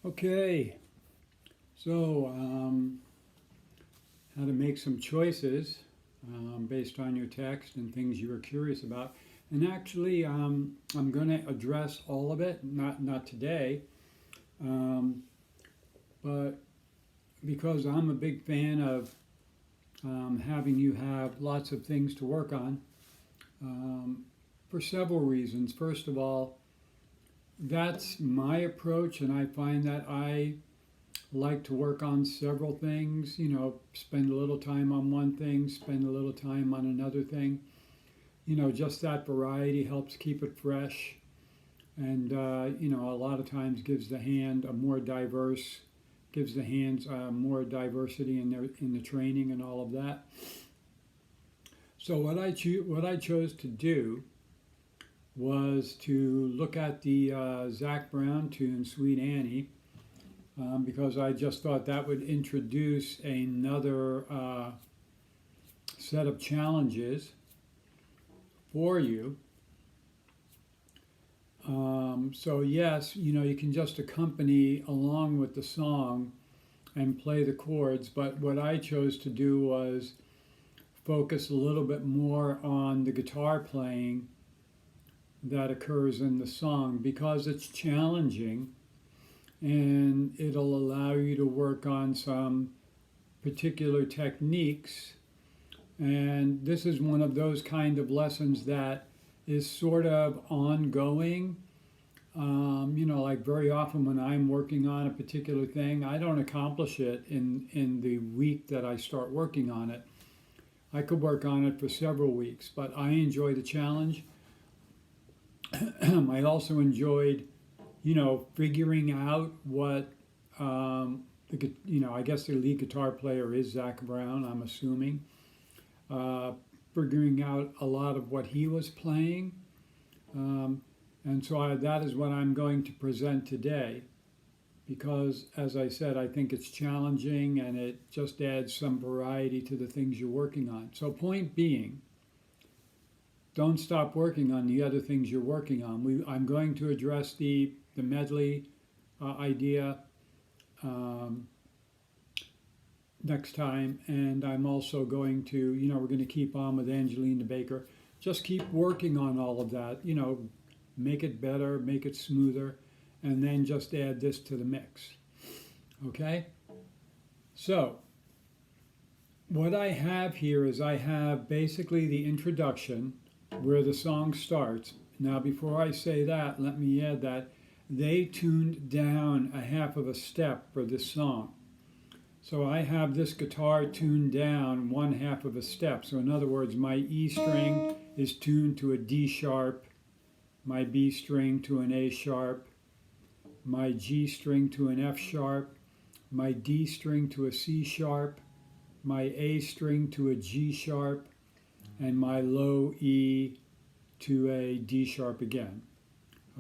Okay, so how to make some choices based on your text and things you were curious about. And actually, I'm going to address all of it, not today, um, but because I'm a big fan of having you have lots of things to work on um, for several reasons. First of all, that's my approach, and I find that I like to work on several things, spend a little time on one thing, spend a little time on another thing. Just that variety helps keep it fresh and, a lot of times gives the hands more diversity in the training and all of that. So what I chose to do was to look at the Zac Brown tune, Sweet Annie, because I just thought that would introduce another set of challenges for you. So yes, you can just accompany along with the song and play the chords, but what I chose to do was focus a little bit more on the guitar playing that occurs in the song because it's challenging and it'll allow you to work on some particular techniques. And this is one of those kind of lessons that is sort of ongoing. Like very often when I'm working on a particular thing, I don't accomplish it in the week that I start working on it. I could work on it for several weeks, but I enjoy the challenge. I also enjoyed, figuring out what, I guess the lead guitar player is Zac Brown, I'm assuming. Uh, Figuring out a lot of what he was playing. And so that is what I'm going to present today because, as I said, I think it's challenging and it just adds some variety to the things you're working on. So, point being, don't stop working on the other things you're working on. I'm going to address the medley idea next time, and I'm also going to, we're going to keep on with Angelina Baker. Just keep working on all of that, make it better, make it smoother, and then just add this to the mix. Okay? So, what I have here is I have basically the introduction where the song starts. Now, before I say that, let me add that they tuned down a half of a step for this song. So I have this guitar tuned down one half of a step. So in other words, my E string is tuned to a D sharp, my B string to an A sharp, my G string to an F sharp, my D string to a C sharp, my A string to a G sharp, and my low E to a D sharp again.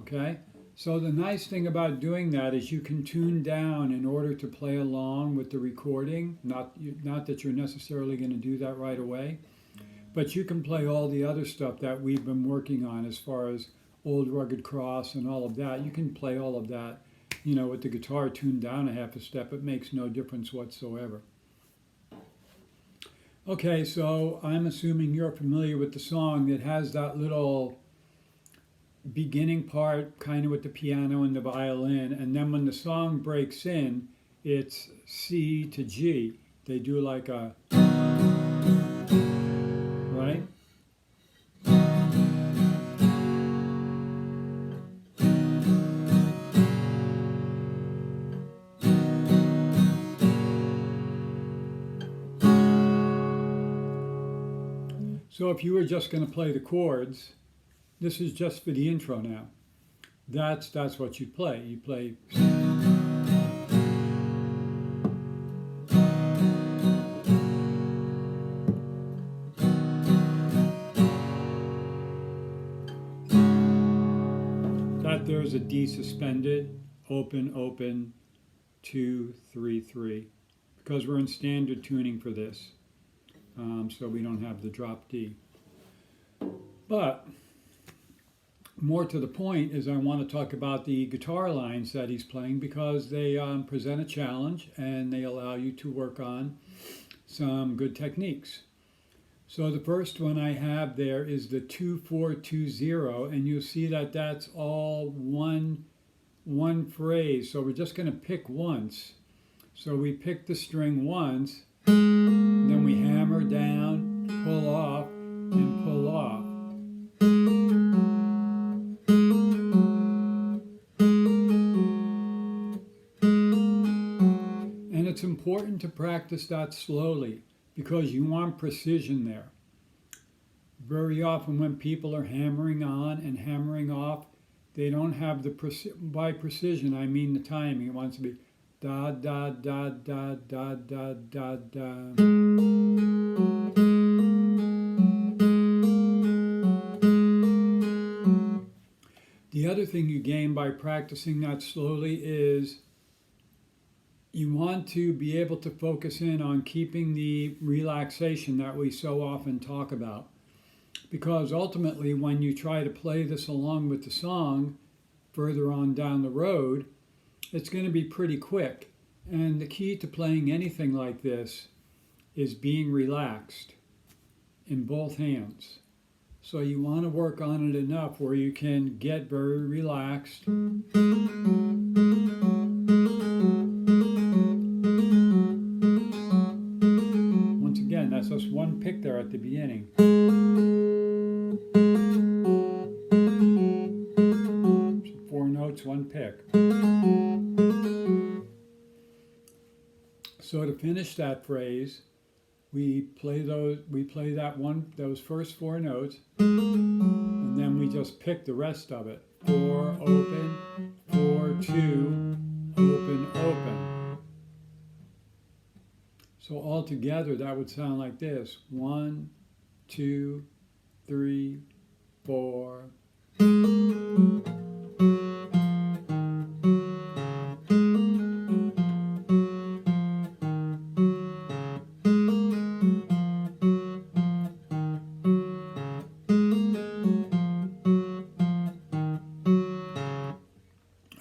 Okay? So the nice thing about doing that is you can tune down in order to play along with the recording. Not that you're necessarily going to do that right away, but you can play all the other stuff that we've been working on as far as Old Rugged Cross and all of that. You can play all of that, with the guitar tuned down a half a step. It makes no difference whatsoever. Okay, so I'm assuming you're familiar with the song. It has that little beginning part kind of with the piano and the violin, and then when the song breaks in, it's C to G. They do like a, right? So if you were just going to play the chords, this is just for the intro now. That's what you play. You play. That there's a D suspended, open, open, 2, 3, 3, because we're in standard tuning for this. So we don't have the drop D. But more to the point is I want to talk about the guitar lines that he's playing because they present a challenge and they allow you to work on some good techniques. So the first one I have there is the 2-4-2-0, and you'll see that that's all one phrase. So we're just going to pick once. So we pick the string once, then we hammer down, pull off, and pull off. And it's important to practice that slowly because you want precision there. Very often when people are hammering on and hammering off, they don't have the by precision I mean the timing. It wants to be da da da da da da da da. The other thing you gain by practicing that slowly is you want to be able to focus in on keeping the relaxation that we so often talk about. Because ultimately, when you try to play this along with the song further on down the road, it's going to be pretty quick. And the key to playing anything like this is being relaxed in both hands. So you want to work on it enough where you can get very relaxed. Once again, that's just one pick there at the beginning. So 4 notes, one pick. So to finish that phrase, we play those first 4 notes, and then we just pick the rest of it. 4, open, 4, 2, open, open. So all together that would sound like this. 1, 2, 3, 4.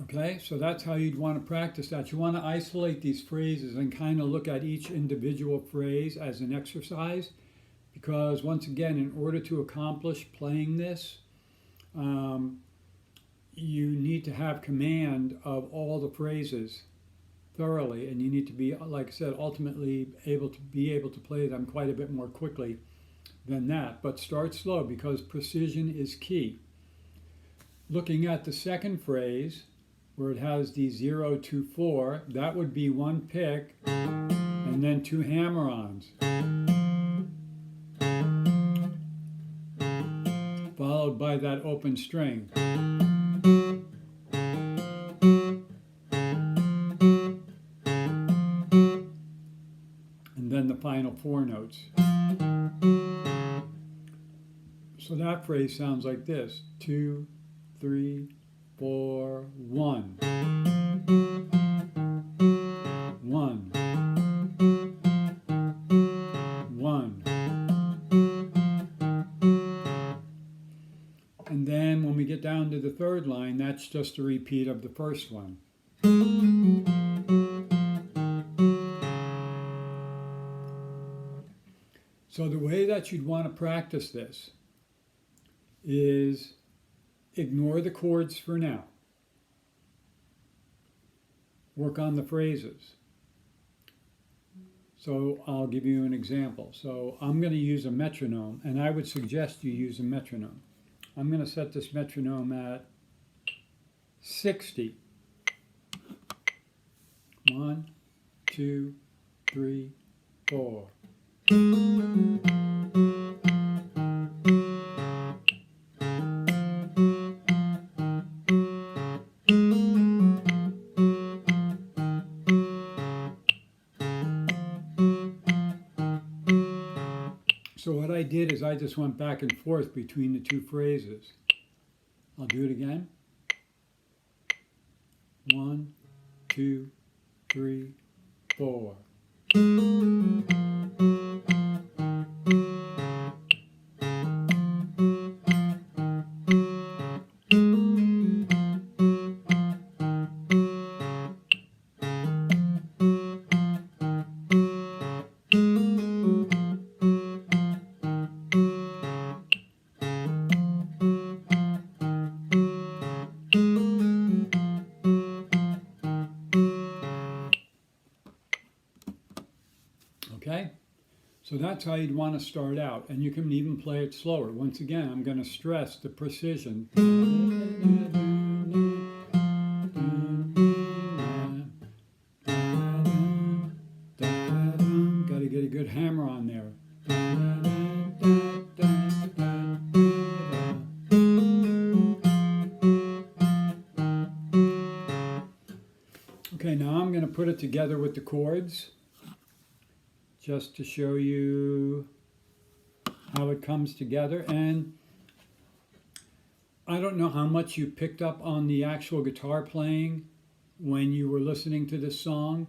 Okay, so that's how you'd want to practice that. You want to isolate these phrases and kind of look at each individual phrase as an exercise, because once again, in order to accomplish playing this, you need to have command of all the phrases thoroughly, and you need to be, like I said, ultimately able to play them quite a bit more quickly than that. But start slow because precision is key. Looking at the second phrase, where it has the 0 to 4, that would be one pick and then 2 hammer-ons, followed by that open string. And then the final 4 notes. So that phrase sounds like this: 2, 3, 4, 1. 1. 1. And then when we get down to the third line, that's just a repeat of the first one. So the way that you'd want to practice this is ignore the chords for now. Work on the phrases. So I'll give you an example. So I'm going to use a metronome, and I would suggest you use a metronome. I'm going to set this metronome at 60. 1, 2, 3, 4. So what I did is I just went back and forth between the 2 phrases. I'll do it again. 1, 2, 3, 4. Okay? So that's how you'd want to start out. And you can even play it slower. Once again, I'm going to stress the precision. Got to get a good hammer on there. Okay, now I'm going to put it together with the chords just to show you how it comes together. And I don't know how much you picked up on the actual guitar playing when you were listening to this song.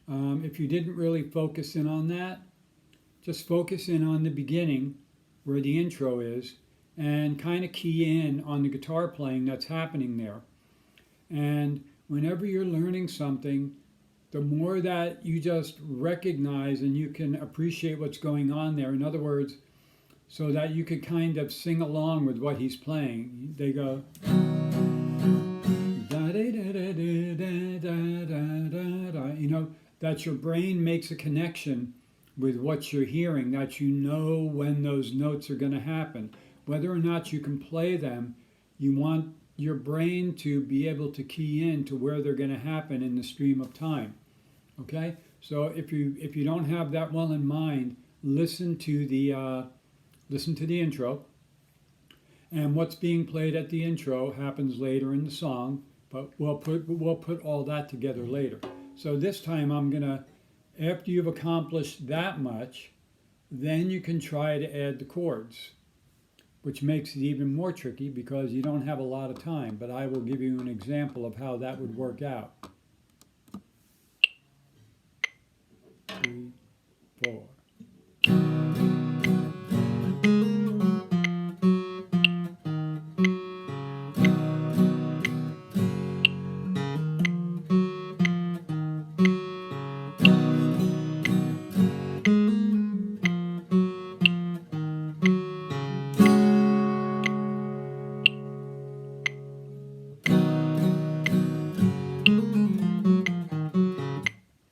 If you didn't really focus in on that, just focus in on the beginning where the intro is and kind of key in on the guitar playing that's happening there. And whenever you're learning something, the more that you just recognize and you can appreciate what's going on there. In other words, so that you could kind of sing along with what he's playing. They go da da da da da da da da. You know, that your brain makes a connection with what you're hearing, that you know when those notes are going to happen. Whether or not you can play them, you want your brain to be able to key in to where they're going to happen in the stream of time. Okay? So if you don't have that well in mind, listen to the intro, and what's being played at the intro happens later in the song, but we'll put all that together later. So this time I'm gonna, after you've accomplished that much, then you can try to add the chords, which makes it even more tricky because you don't have a lot of time, but I will give you an example of how that would work out. 3, 4.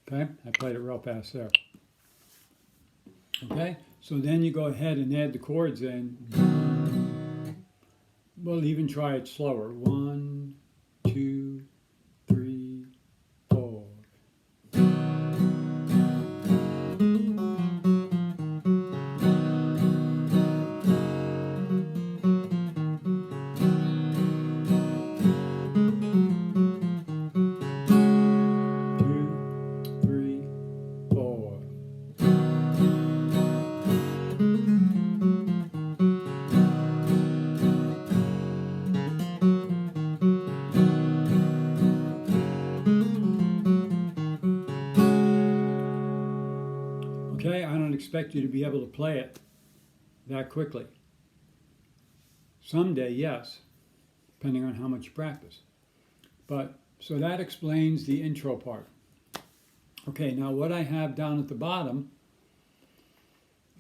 Okay, I played it real fast there. Okay, so then you go ahead and add the chords in. We'll even try it slower. 1, 2, 3, 4. Okay, I don't expect you to be able to play it that quickly. Someday, yes, depending on how much you practice. But so that explains the intro part. Okay, now what I have down at the bottom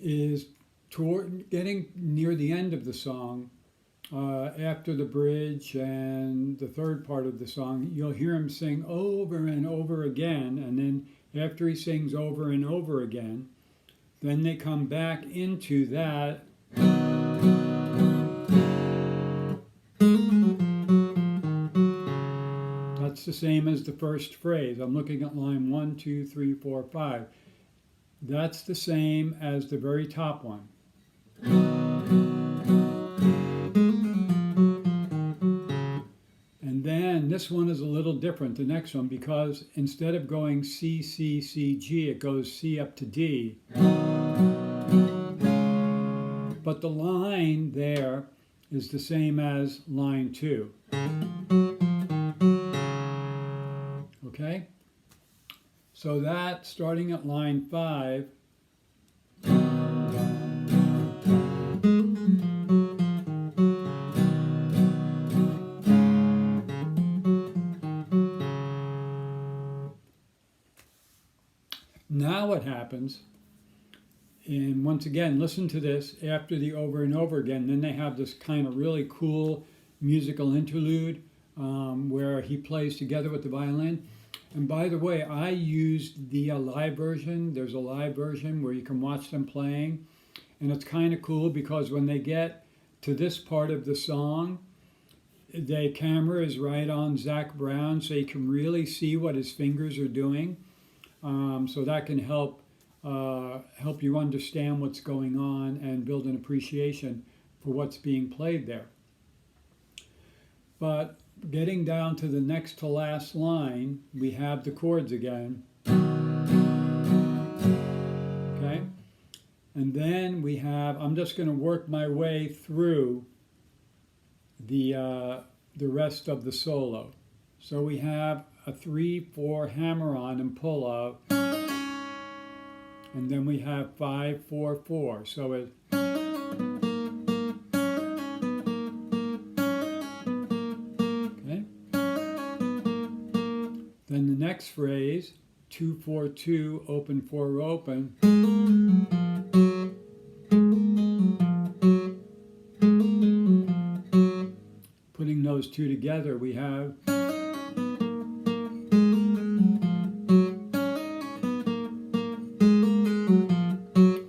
is toward getting near the end of the song, after the bridge and the third part of the song, you'll hear him sing over and over again, and then after he sings over and over again, then they come back into that. That's the same as the first phrase. I'm looking at line 1, 2, 3, 4, 5. That's the same as the very top one. And then this one is a little different, the next one, because instead of going C, C, C, G, it goes C up to D. But the line there is the same as line 2. Okay? So that, starting at line 5, now what happens, and once again, listen to this after the over and over again, then they have this kind of really cool musical interlude where he plays together with the violin. And by the way, I used the live version. There's a live version where you can watch them playing. And it's kind of cool because when they get to this part of the song, the camera is right on Zac Brown, so you can really see what his fingers are doing. So that can help you understand what's going on and build an appreciation for what's being played there. But getting down to the next to last line, we have the chords again. Okay? And then we have, I'm just going to work my way through the rest of the solo. So we have a 3/4 hammer on and pull out, and then we have 5/4/4. So it, okay. Then the next phrase, 2/4/2, open 4 open. Putting those two together, we have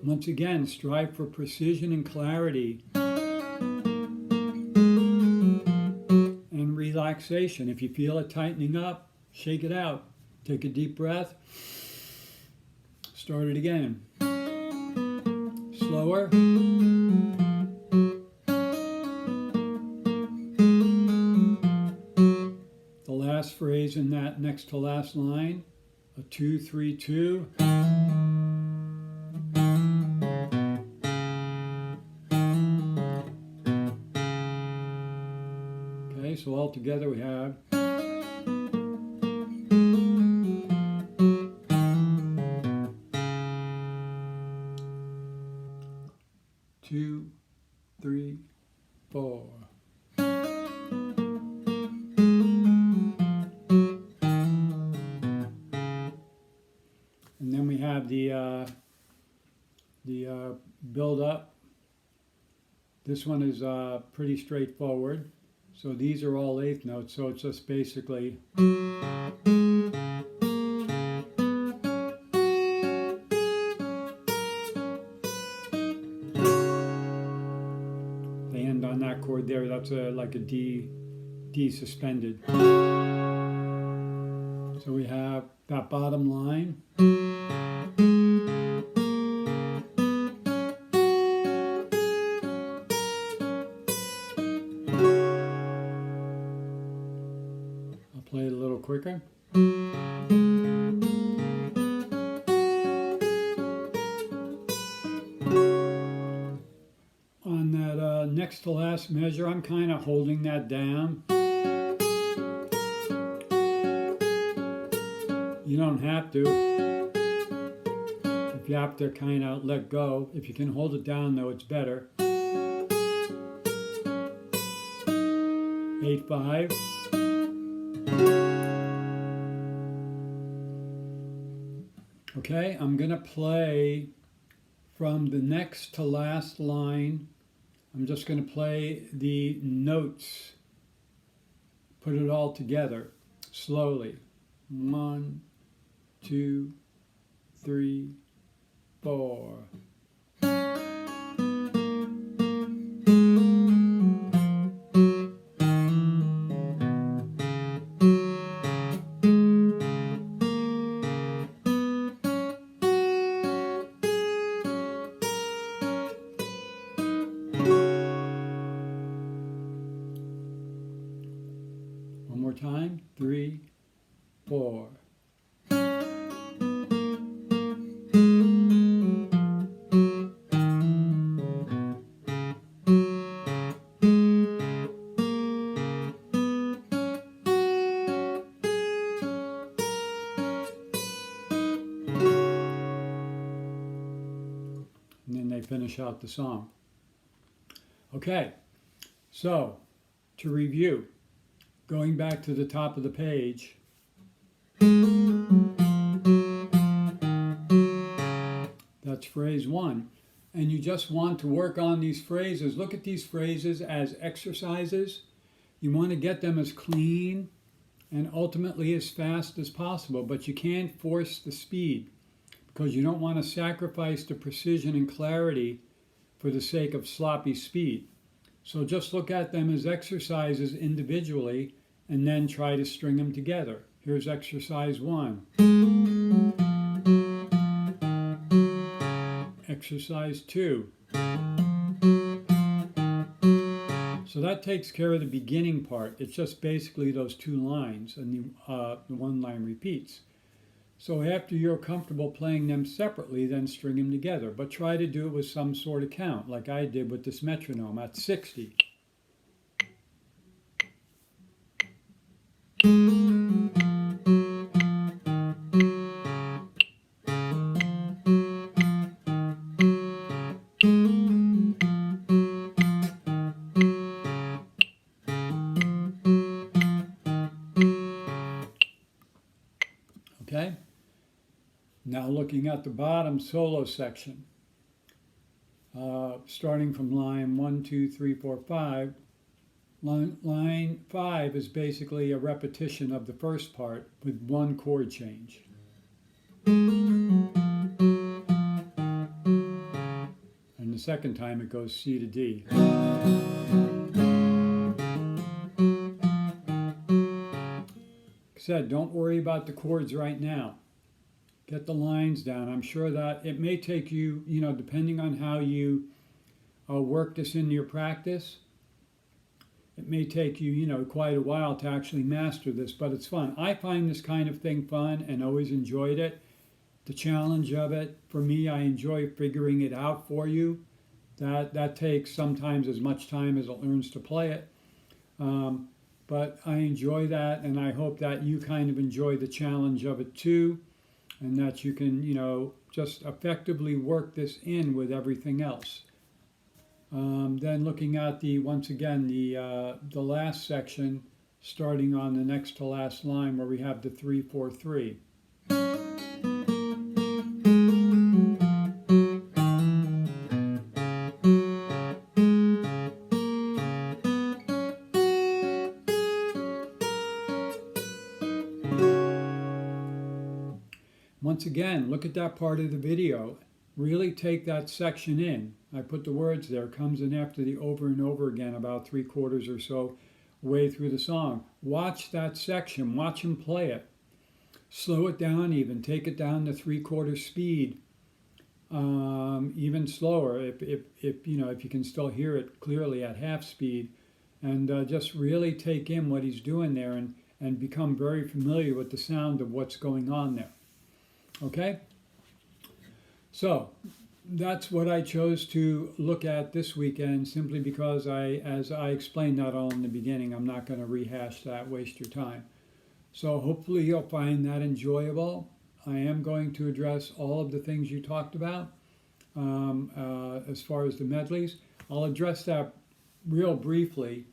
once again, strive for precision and clarity and relaxation. If you feel it tightening up, shake it out. Take a deep breath. Start it again. Slower. The last phrase in that next to last line, a 2/3/2. Okay, so all together we have 2, 3, 4. And then we have the build up. This one is pretty straightforward. So these are all eighth notes, so it's just basically they end on that chord there. That's like a D suspended. So we have that bottom line. I'll play it a little quicker. On that next to last measure, I'm kind of holding that down. You don't have to. If you have to kind of let go, if you can hold it down though, it's better. 8/5. Okay, I'm gonna play from the next to last line. I'm just gonna play the notes, put it all together slowly. 1, 2, 3, 4. One more time. 3, 4. And then they finish out the song. Okay, so to review, going back to the top of the page, that's phrase 1. And you just want to work on these phrases. Look at these phrases as exercises. You want to get them as clean and ultimately as fast as possible, but you can't force the speed because you don't want to sacrifice the precision and clarity for the sake of sloppy speed. So just look at them as exercises individually and then try to string them together. Here's exercise 1. Exercise 2. So that takes care of the beginning part. It's just basically those 2 lines, and the 1 line repeats. So after you're comfortable playing them separately, then string them together. But try to do it with some sort of count, like I did with this metronome at 60. Okay? Now looking at the bottom solo section, starting from line 1, 2, 3, 4, 5. Line 5 is basically a repetition of the first part with 1 chord change. And the second time it goes C to D. Like I said, don't worry about the chords right now. Get the lines down. I'm sure that it may take you, depending on how you work this into your practice, it may take you, quite a while to actually master this, but it's fun. I find this kind of thing fun and always enjoyed it. The challenge of it, for me, I enjoy figuring it out for you. That takes sometimes as much time as it learns to play it. But I enjoy that, and I hope that you kind of enjoy the challenge of it too, and that you can, just effectively work this in with everything else. Then looking at once again, the last section, starting on the next to last line where we have the 3, 4, 3. Once again, look at that part of the video. Really take that section in. I put the words there. Comes in after the over and over again, about 3/4 or so way through the song. Watch that section. Watch him play it. Slow it down even. Take it down to 3/4 speed. Even slower if you can still hear it clearly at half speed. And just really take in what he's doing there and become very familiar with the sound of what's going on there. Okay? So that's what I chose to look at this weekend, simply because as I explained that all in the beginning, I'm not going to rehash that, waste your time. So hopefully you'll find that enjoyable. I am going to address all of the things you talked about as far as the medleys. I'll address that real briefly.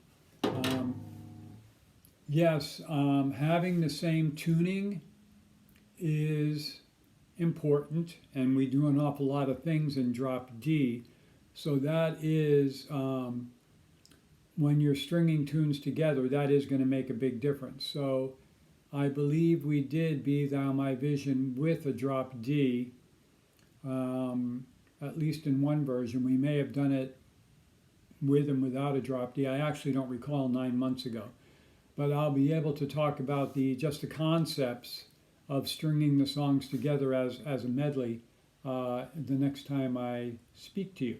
Yes, having the same tuning is important, and we do an awful lot of things in drop D. So that is, when you're stringing tunes together, that is going to make a big difference. So I believe we did Be Thou My Vision with a drop D, at least in one version. We may have done it with and without a drop D. I actually don't recall 9 months ago. But I'll be able to talk about just the concepts of stringing the songs together as a medley the next time I speak to you.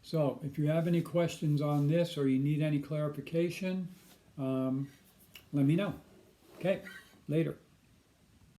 So if you have any questions on this or you need any clarification, let me know. Okay, later.